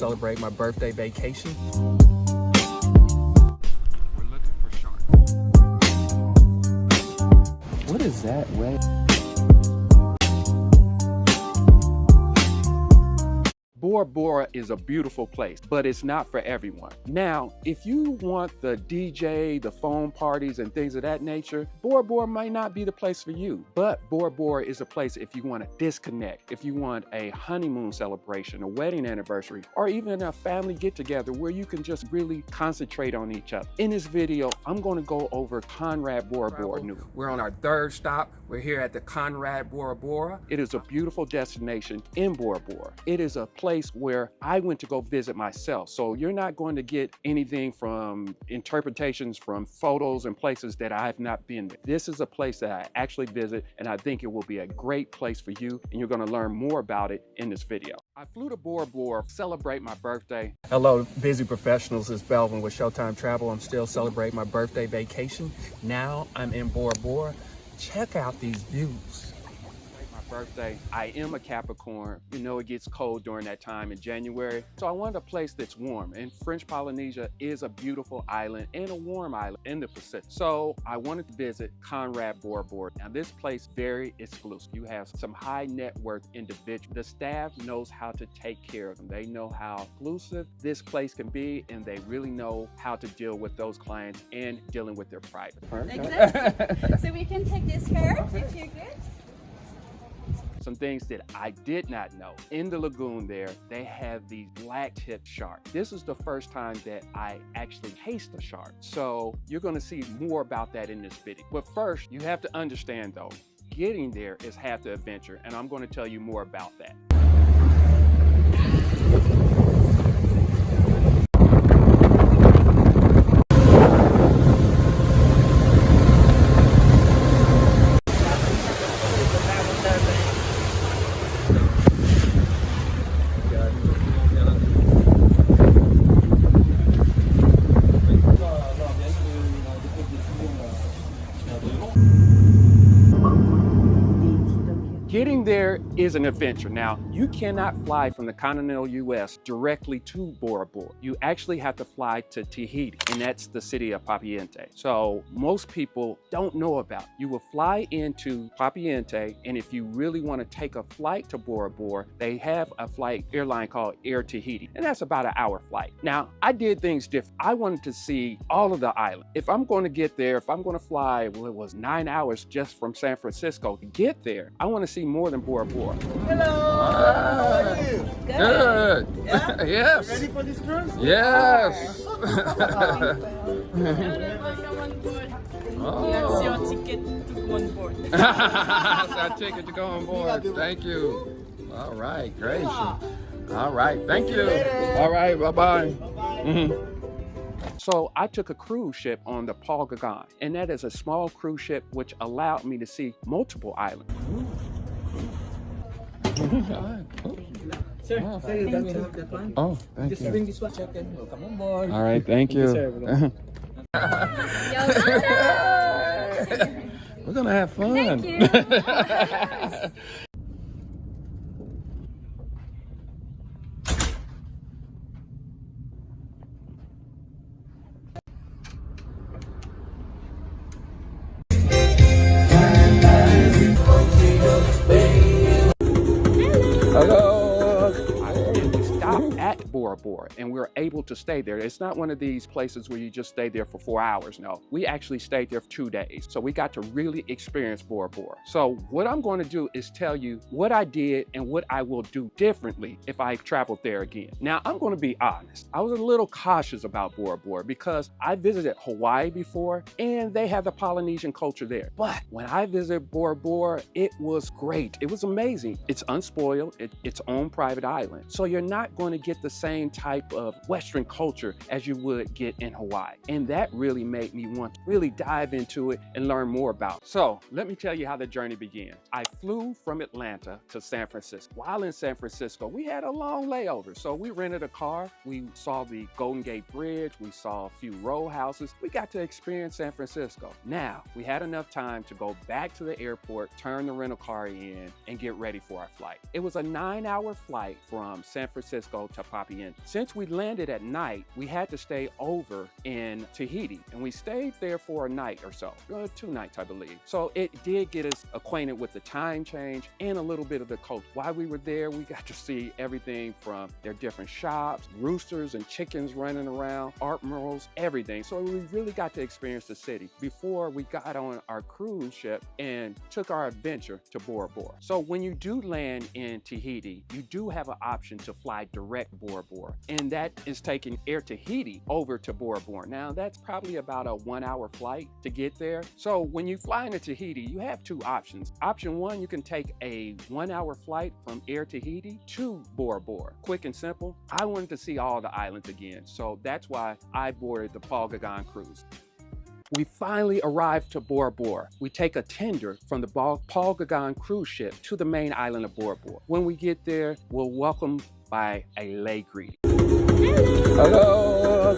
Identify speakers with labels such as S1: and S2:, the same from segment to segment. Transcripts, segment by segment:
S1: celebrate my birthday vacation.
S2: We're looking for sharks.
S1: What is that way?
S2: Bora Bora is a beautiful place, but it's not for everyone. Now, if you want the DJ, the phone parties, and things of that nature, Bora Bora might not be the place for you. But Bora Bora is a place if you want to disconnect, if you want a honeymoon celebration, a wedding anniversary, or even a family get-together where you can just really concentrate on each other. In this video, I'm going to go over Conrad Bora Bora Nui. We're on our third stop. We're here at the Conrad Bora Bora. It is a beautiful destination in Bora Bora. It is a place where I went to go visit myself. So you're not going to get anything from interpretations from photos and places that I have not been there. This is a place that I actually visit, and I think it will be a great place for you, and you're going to learn more about it in this video. I flew to Bora Bora to celebrate my birthday.
S1: Hello, busy professionals. It's Belvin with Showtime Travel. I'm still celebrating my birthday vacation. Now I'm in Bora Bora. Check out these views.
S2: Birthday. I am a Capricorn. You know, it gets cold during that time in January. So I wanted a place that's warm, and French Polynesia is a beautiful island and a warm island in the Pacific. So I wanted to visit Conrad Bora Bora. Now this place very exclusive. You have some high net worth individuals. The staff knows how to take care of them. They know how exclusive this place can be, and they really know how to deal with those clients and dealing with their private.
S3: Exactly. So we can take this first if you're good.
S2: Some things that I did not know. In the lagoon there, they have these blacktip sharks. This is the first time that I actually taste a shark. So you're gonna see more about that in this video. But first, you have to understand though, getting there is half the adventure, and I'm gonna tell you more about that. Getting there is an adventure. Now, you cannot fly from the continental US directly to Bora Bora. You actually have to fly to Tahiti, and that's the city of Papiente. So most people don't know about it. You will fly into Papiente, and if you really want to take a flight to Bora Bora, they have a flight airline called Air Tahiti, and that's about an hour flight. Now, I did things different. I wanted to see all of the island. If I'm going to get there, if I'm going to fly, well, it was 9 hours just from San Francisco to get there. I want to see more than Bora Bora.
S4: Hello! How are you?
S2: Good.
S4: Yeah?
S2: Yes.
S4: Ready for this cruise?
S2: Yes.
S3: Welcome on board. Here's your ticket to go on board.
S2: That's our ticket to go on board. Thank you. All right, great. All right, thank you. All right, bye-bye. So I took a cruise ship on the Gauguin, and that is a small cruise ship which allowed me to see multiple islands.
S4: Sir, you don't have that one?
S2: Oh, thank
S4: Just
S2: you.
S4: bring this one. Check in. Welcome on board.
S2: All right, thank you. We're gonna have fun.
S3: Thank you.
S2: Hello. I didn't stop at Bora Bora, and we were able to stay there. It's not one of these places where you just stay there for 4 hours. No, we actually stayed there for 2 days. So we got to really experience Bora Bora. So what I'm going to do is tell you what I did and what I will do differently if I traveled there again. Now, I'm going to be honest. I was a little cautious about Bora Bora because I visited Hawaii before, and they have the Polynesian culture there. But when I visited Bora Bora, it was great. It was amazing. It's unspoiled. It's its own private island. So you're not going to get the same type type of Western culture as you would get in Hawaii. And that really made me want to really dive into it and learn more about it. So let me tell you how the journey began. I flew from Atlanta to San Francisco. While in San Francisco, we had a long layover. So we rented a car. We saw the Golden Gate Bridge. We saw a few row houses. We got to experience San Francisco. Now, we had enough time to go back to the airport, turn the rental car in, and get ready for our flight. It was a 9-hour flight from San Francisco to Polynesia. Since we landed at night, we had to stay over in Tahiti, and we stayed there for a night or so, 2 nights, I believe. So it did get us acquainted with the time change and a little bit of the culture. While we were there, we got to see everything from their different shops, roosters and chickens running around, art murals, everything. So we really got to experience the city before we got on our cruise ship and took our adventure to Bora Bora. So when you do land in Tahiti, you do have an option to fly direct Bora Bora, and that is taking Air Tahiti over to Bora Bora. Now that's probably about a 1-hour flight to get there. So when you fly into Tahiti, you have 2 options. Option 1, you can take a 1-hour flight from Air Tahiti to Bora Bora. Quick and simple. I wanted to see all the islands again, so that's why I boarded the Gauguin cruise. We finally arrived to Bora Bora. We take a tender from the Gauguin cruise ship to the main island of Bora Bora. When we get there, we're welcomed by a lay greeting. Hello.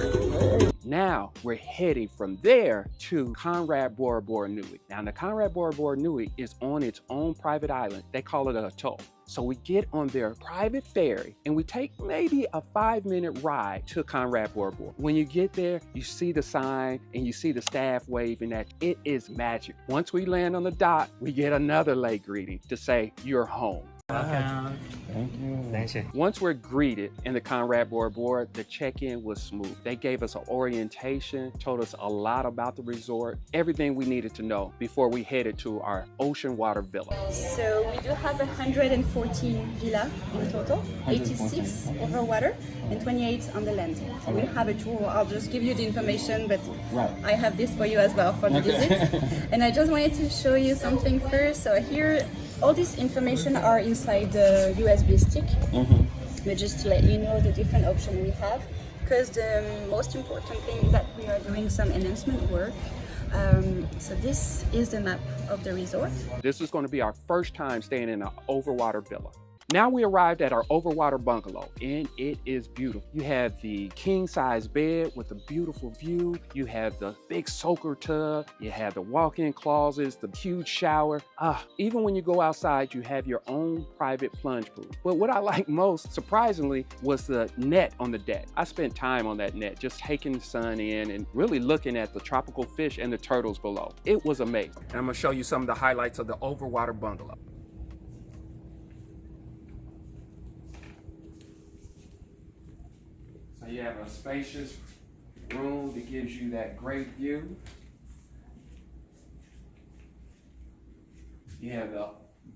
S2: Now we're heading from there to Conrad Bora Bora Nui. Now the Conrad Bora Bora Nui is on its own private island. They call it an atoll. So we get on their private ferry and we take maybe a 5-minute ride to Conrad Bora Bora. When you get there, you see the sign and you see the staff waving at you. It is magic. Once we land on the dock, we get another lay greeting to say, "You're home."
S4: Welcome. Thank you. Thank you.
S2: Once we're greeted in the Conrad Bora Bora, the check-in was smooth. They gave us an orientation, told us a lot about the resort, everything we needed to know before we headed to our ocean water villa.
S5: So we do have 114 villa in total, 86 over water and 28 on the land. So we have a tour. I'll just give you the information, but I have this for you as well for the visit. And I just wanted to show you something first. So here, all this information are inside the USB stick, but just to let you know the different options we have, because the most important thing is that we are doing some enhancement work. So this is the map of the resort.
S2: This is going to be our first time staying in an overwater villa. Now we arrived at our overwater bungalow, and it is beautiful. You have the king-size bed with a beautiful view. You have the big soaker tub. You have the walk-in closets, the huge shower. Even when you go outside, you have your own private plunge pool. But what I like most, surprisingly, was the net on the deck. I spent time on that net, just taking the sun in and really looking at the tropical fish and the turtles below. It was amazing. And I'm gonna show you some of the highlights of the overwater bungalow. So you have a spacious room that gives you that great view. You have the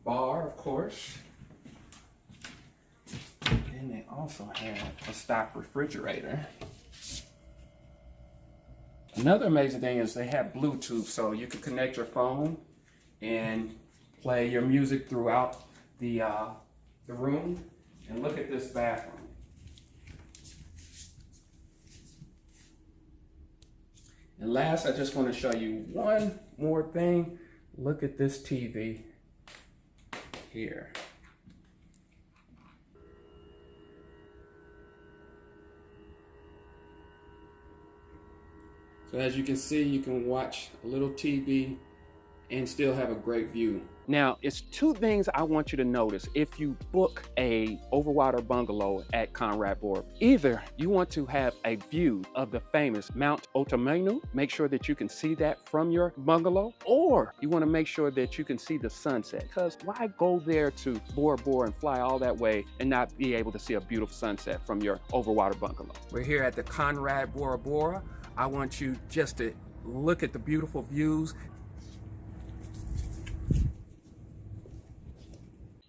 S2: bar, of course. And they also have a stock refrigerator. Another amazing thing is they have Bluetooth, so you can connect your phone and play your music throughout the room. And look at this bathroom. And last, I just want to show you one more thing. Look at this TV here. So as you can see, you can watch a little TV and still have a great view. Now, it's 2 things I want you to notice if you book a overwater bungalow at Conrad Bora. Either you want to have a view of the famous Mount Otamanu, make sure that you can see that from your bungalow, or you want to make sure that you can see the sunset, because why go there to Bora Bora and fly all that way and not be able to see a beautiful sunset from your overwater bungalow? We're here at the Conrad Bora Bora. I want you just to look at the beautiful views.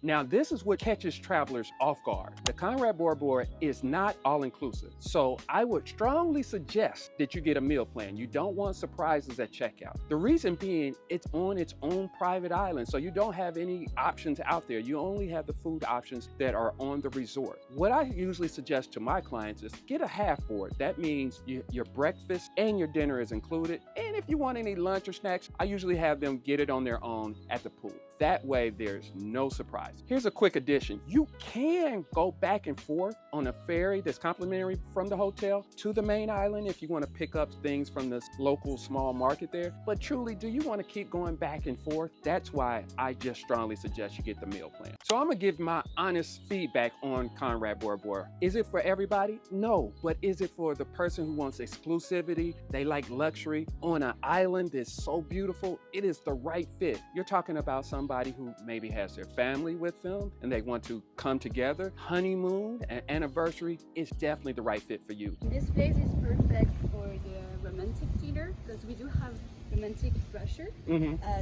S2: Now, this is what catches travelers off guard. The Conrad Bora Bora is not all-inclusive, so I would strongly suggest that you get a meal plan. You don't want surprises at checkout. The reason being, it's on its own private island, so you don't have any options out there. You only have the food options that are on the resort. What I usually suggest to my clients is get a half board. That means your breakfast and your dinner is included. And if you want any lunch or snacks, I usually have them get it on their own at the pool. That way, there's no surprise. Here's a quick addition. You can go back and forth on a ferry that's complimentary from the hotel to the main island if you want to pick up things from this local small market there. But truly, do you want to keep going back and forth? That's why I just strongly suggest you get the meal plan. So I'm gonna give my honest feedback on Conrad Bora Bora. Is it for everybody? No, but is it for the person who wants exclusivity? They like luxury on an island that's so beautiful. It is the right fit. You're talking about somebody who maybe has their family with them and they want to come together. Honeymoon and anniversary is definitely the right fit for you.
S5: This place is perfect for the romantic dinner because we do have romantic brochure.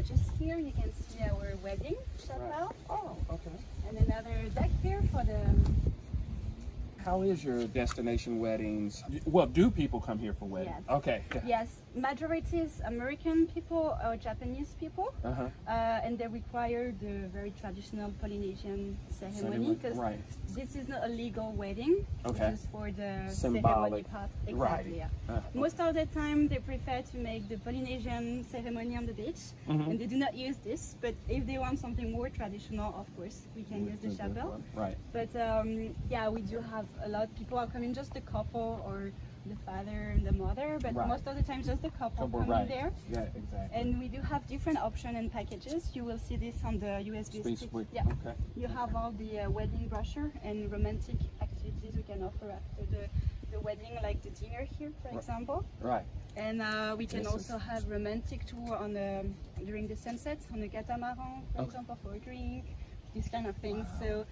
S5: Just here you can see our wedding chapel.
S1: Right. Oh, okay.
S5: And another deck here for the...
S1: How is your destination weddings? Well, do people come here for weddings?
S5: Yes.
S1: Okay.
S5: Yes, majority is American people or Japanese people, and they require the very traditional Polynesian ceremony because
S1: right.
S5: this is not a legal wedding.
S1: Okay.
S5: It's just for the ceremony
S1: Symbolic.
S5: part.
S1: Right.
S5: Exactly. Yeah. Most of the time, they prefer to make the Polynesian ceremony on the beach, and they do not use this. But if they want something more traditional, of course, we can use the chapel.
S1: Right.
S5: But yeah, we do have a lot of people are coming, just the couple or the father and the mother, but
S1: Right.
S5: most of the time just the couple coming
S1: right.
S5: there.
S1: Yeah, exactly.
S5: And we do have different options and packages. You will see this on the USB stick. Yeah.
S1: Okay.
S5: You have all the wedding brochure and romantic activities we can offer after the wedding, like the dinner here, for example.
S1: Right.
S5: And we can
S1: This
S5: also have romantic tour on the during the sunset on the catamaran, for example, for a drink, these kind of things. So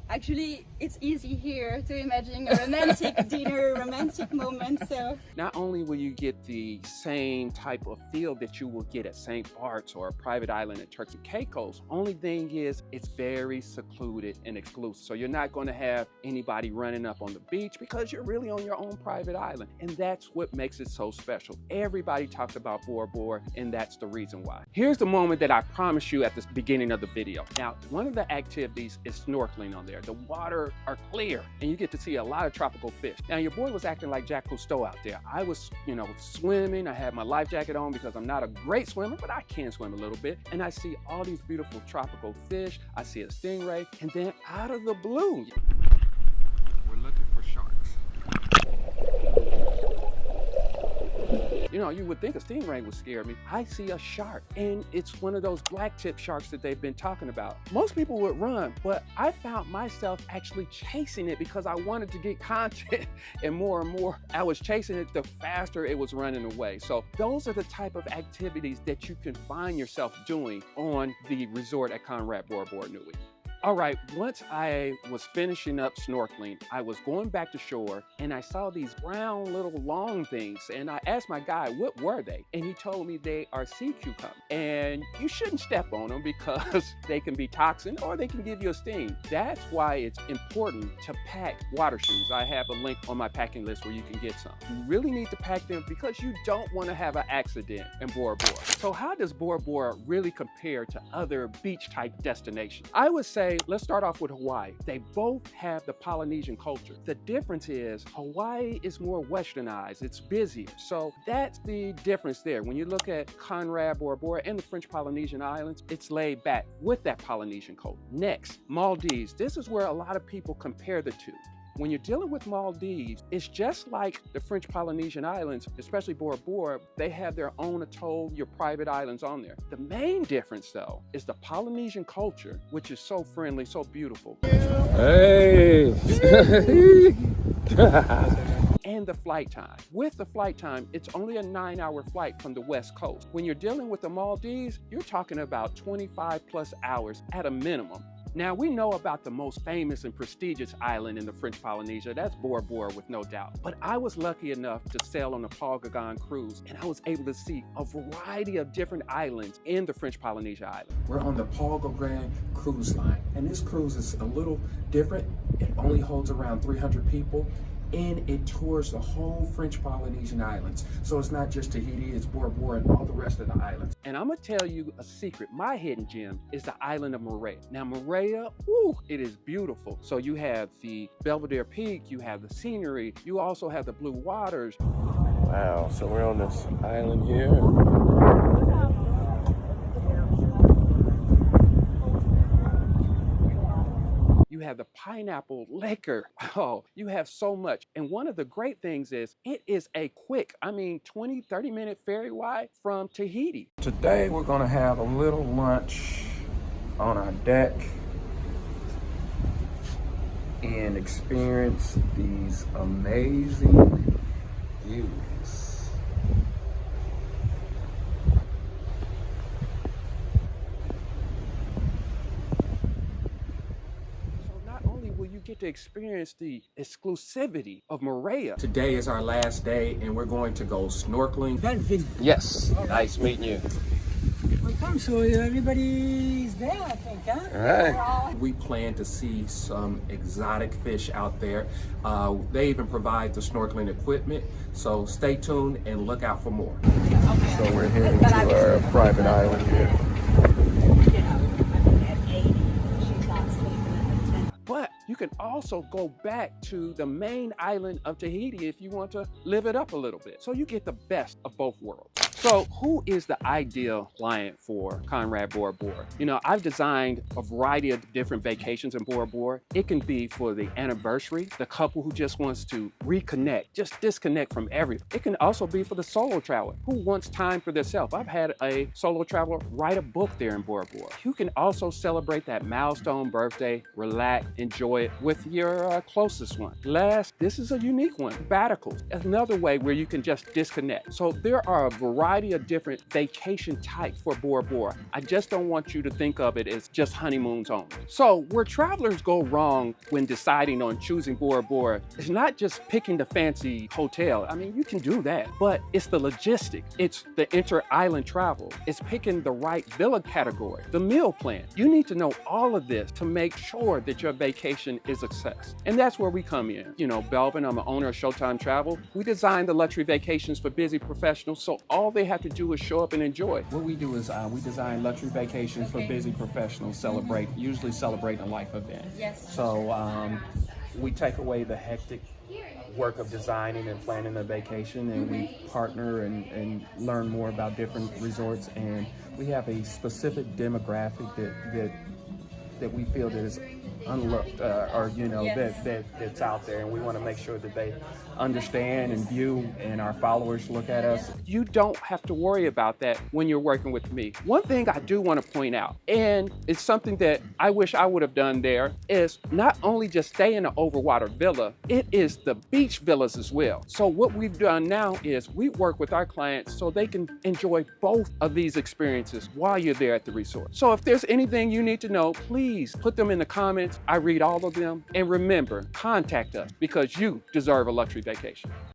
S5: actually, it's easy here to imagine a romantic dinner, romantic moment. So
S2: Not only will you get the same type of feel that you will get at St. Bart's or a private island at Turks and Caicos, only thing is it's very secluded and exclusive. So you're not going to have anybody running up on the beach because you're really on your own private island. And that's what makes it so special. Everybody talks about Bora Bora, and that's the reason why. Here's the moment that I promised you at the beginning of the video. Now, one of the activities is snorkeling on there. The water are clear and you get to see a lot of tropical fish. Now, your boy was acting like Jack Cousteau out there. I was, swimming. I had my life jacket on because I'm not a great swimmer, but I can swim a little bit. And I see all these beautiful tropical fish. I see a stingray, and then out of the blue, we're looking for sharks. You would think a stingray would scare me. I see a shark, and it's one of those blacktip sharks that they've been talking about. Most people would run, but I found myself actually chasing it because I wanted to get content, and more I was chasing it, the faster it was running away. So those are the type of activities that you can find yourself doing on the resort at Conrad Bora Bora Nui. All right, once I was finishing up snorkeling, I was going back to shore and I saw these brown little long things, and I asked my guy, what were they? And he told me they are sea cucumbers, and you shouldn't step on them because they can be toxin or they can give you a sting. That's why it's important to pack water shoes. I have a link on my packing list where you can get some. You really need to pack them because you don't want to have an accident in Bora Bora. So how does Bora Bora really compare to other beach type destinations? I would say, let's start off with Hawaii. They both have the Polynesian culture. The difference is Hawaii is more westernized, it's busier. So that's the difference there. When you look at Conrad Bora Bora and the French Polynesian Islands, it's laid back with that Polynesian culture. Next, Maldives. This is where a lot of people compare the two. When you're dealing with Maldives, it's just like the French Polynesian Islands, especially Bora Bora. They have their own atoll, your private islands on there. The main difference, though, is the Polynesian culture, which is so friendly, so beautiful.
S1: Hey!
S2: And the flight time. With the flight time, it's only a 9-hour flight from the West Coast. When you're dealing with the Maldives, you're talking about 25 plus hours at a minimum. Now, we know about the most famous and prestigious island in the French Polynesia. That's Bora Bora, with no doubt. But I was lucky enough to sail on a Gauguin cruise, and I was able to see a variety of different islands in the French Polynesia island.
S1: We're on the Gauguin cruise line, and this cruise is a little different. It only holds around 300 people, and it tours the whole French Polynesian islands. So it's not just Tahiti, it's Bora Bora and all the rest of the islands.
S2: And I'm gonna tell you a secret. My hidden gem is the island of Moorea. Now, Moorea, woo, it is beautiful. So you have the Belvedere Peak, you have the scenery, you also have the blue waters.
S1: Wow, so we're on this island here.
S2: You have the pineapple liquor. Oh, you have so much. And one of the great things is it is a quick, 20, 30-minute ferry ride from Tahiti.
S1: Today we're gonna have a little lunch on our deck and experience these amazing views.
S2: Get to experience the exclusivity of Moorea.
S1: Today is our last day and we're going to go snorkeling.
S4: Dolphin.
S1: Yes, nice meeting you.
S4: Welcome. So everybody is there, I think, huh?
S1: All right. We plan to see some exotic fish out there. They even provide the snorkeling equipment. So stay tuned and look out for more. So we're heading to our private island here.
S2: But you can also go back to the main island of Tahiti if you want to live it up a little bit. So you get the best of both worlds. So who is the ideal client for Conrad Bora Bora? You know, I've designed a variety of different vacations in Bora Bora. It can be for the anniversary, the couple who just wants to reconnect, just disconnect from everything. It can also be for the solo traveler who wants time for themselves. I've had a solo traveler write a book there in Bora Bora. You can also celebrate that milestone birthday, relax, enjoy it with your closest one. Last, this is a unique one, sabbaticals. Another way where you can just disconnect. So there are a variety of different vacation types for Bora Bora. I just don't want you to think of it as just honeymoons only. So where travelers go wrong when deciding on choosing Bora Bora is not just picking the fancy hotel. You can do that, but it's the logistics. It's the inter-island travel. It's picking the right villa category, the meal plan. You need to know all of this to make sure that your vacation is a success. And that's where we come in. You know, Belvin, I'm an owner of Showtime Travel. We design the luxury vacations for busy professionals, so all they have to do is show up and enjoy.
S1: What we do is we design luxury vacations for busy professionals, usually celebrating a life event.
S5: Yes.
S1: So we take away the hectic work of designing and planning a vacation, and we partner and learn more about different resorts, and we have a specific demographic that we feel that is unlooked that's out there, and we want to make sure that they understand and view, and our followers look at us.
S2: You don't have to worry about that when you're working with me. One thing I do want to point out, and it's something that I wish I would have done there, is not only just stay in an Overwater villa, it is the beach villas as well. So what we've done now is we work with our clients so they can enjoy both of these experiences while you're there at the resort. So if there's anything you need to know, please put them in the comments. I read all of them. And remember, contact us because you deserve a luxury vacation.